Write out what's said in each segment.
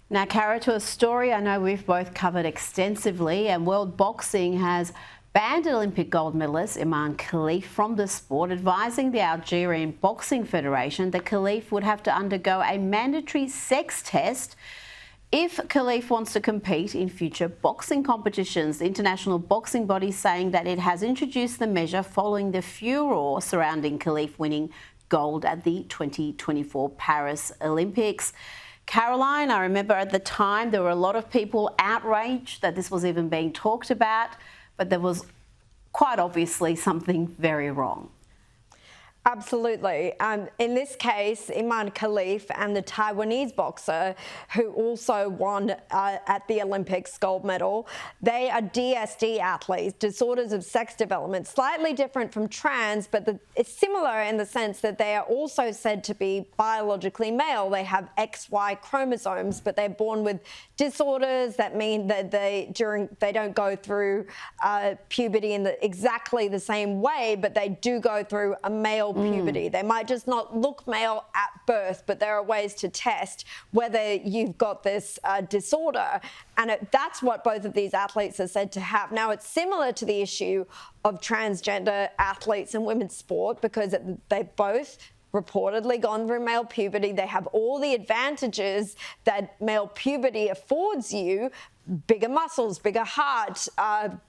Now, Cara, to a story I know we've both covered extensively, and World Boxing has banned Olympic gold medalist Iman Khalif from the sport, advising the Algerian Boxing Federation that Khalif would have to undergo a mandatory sex test if Khalif wants to compete in future boxing competitions. The international boxing body saying that it has introduced the measure following the furore surrounding Khalif winning gold at the 2024 Paris Olympics. Caroline, I remember at the time there were a lot of people outraged that this was even being talked about, but there was quite obviously something very wrong. Absolutely. In this case, Iman Khalif and the Taiwanese boxer who also won at the Olympics gold medal, they are DSD athletes, disorders of sex development, slightly different from trans, but it's similar in the sense that they are also said to be biologically male. They have XY chromosomes, but they're born with disorders that mean that they don't go through puberty in exactly the same way, but they do go through a male puberty. They might just not look male at birth, but there are ways to test whether you've got this disorder. And that's what both of these athletes are said to have. Now, it's similar to the issue of transgender athletes in women's sport because they've both reportedly gone through male puberty. They have all the advantages that male puberty affords you: bigger muscles, bigger heart,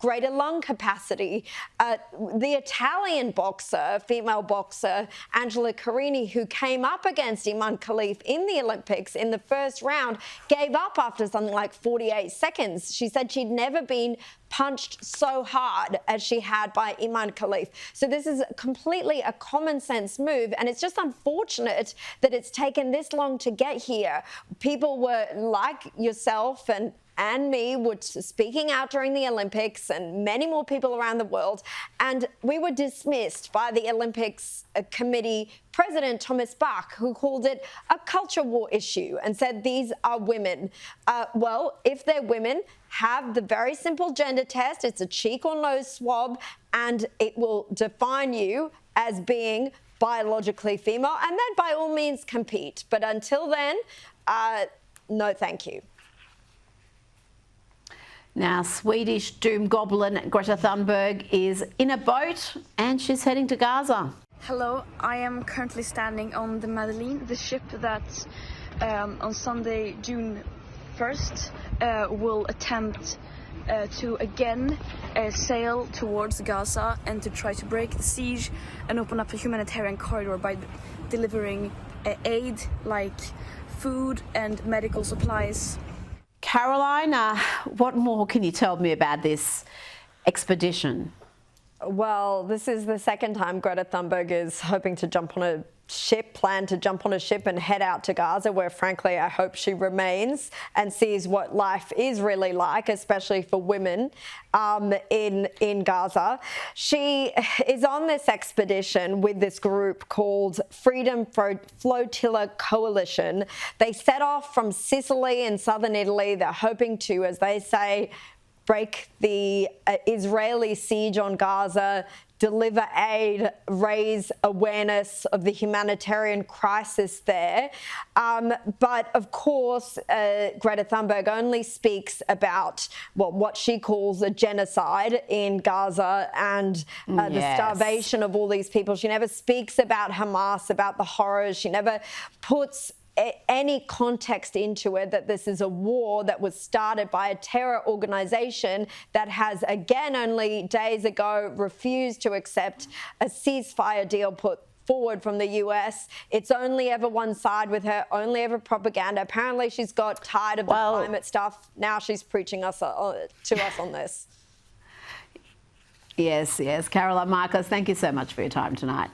greater lung capacity. The Italian boxer, female boxer, Angela Carini, who came up against Iman Khalif in the Olympics in the first round, gave up after something like 48 seconds. She said she'd never been punched so hard as she had by Iman Khalif. So this is completely a common sense move, and it's just unfortunate that it's taken this long to get here. People were like yourself and me were speaking out during the Olympics, and many more people around the world, and we were dismissed by the Olympics committee president, Thomas Bach, who called it a culture war issue and said these are women. Well, if they're women, have the very simple gender test. It's a cheek or nose swab, and it will define you as being biologically female, and then by all means compete. But until then, no thank you. Now, Swedish doom-goblin Greta Thunberg is in a boat and she's heading to Gaza. Hello, I am currently standing on the Madeleine, the ship that on Sunday, June 1st, will attempt to again sail towards Gaza and to try to break the siege and open up a humanitarian corridor by delivering aid like food and medical supplies. Caroline, what more can you tell me about this expedition? Well, this is the second time Greta Thunberg is hoping to jump on a ship, plan to jump on a ship and head out to Gaza, where frankly I hope she remains and sees what life is really like, especially for women in Gaza. She is on this expedition with this group called Freedom Flotilla Coalition. They set off from Sicily in southern Italy. They're hoping to, as they say, break the Israeli siege on Gaza, deliver aid, raise awareness of the humanitarian crisis there. But of course, Greta Thunberg only speaks about what she calls a genocide in Gaza and the starvation of all these people. She never speaks about Hamas, about the horrors. She never puts any context into it that this is a war that was started by a terror organization that has, again, only days ago refused to accept a ceasefire deal put forward from the US. It's only ever one side with her, only ever propaganda. Apparently she's got tired of the climate stuff. Now she's preaching to us on this. Yes, Caroline Marcos, thank you so much for your time tonight.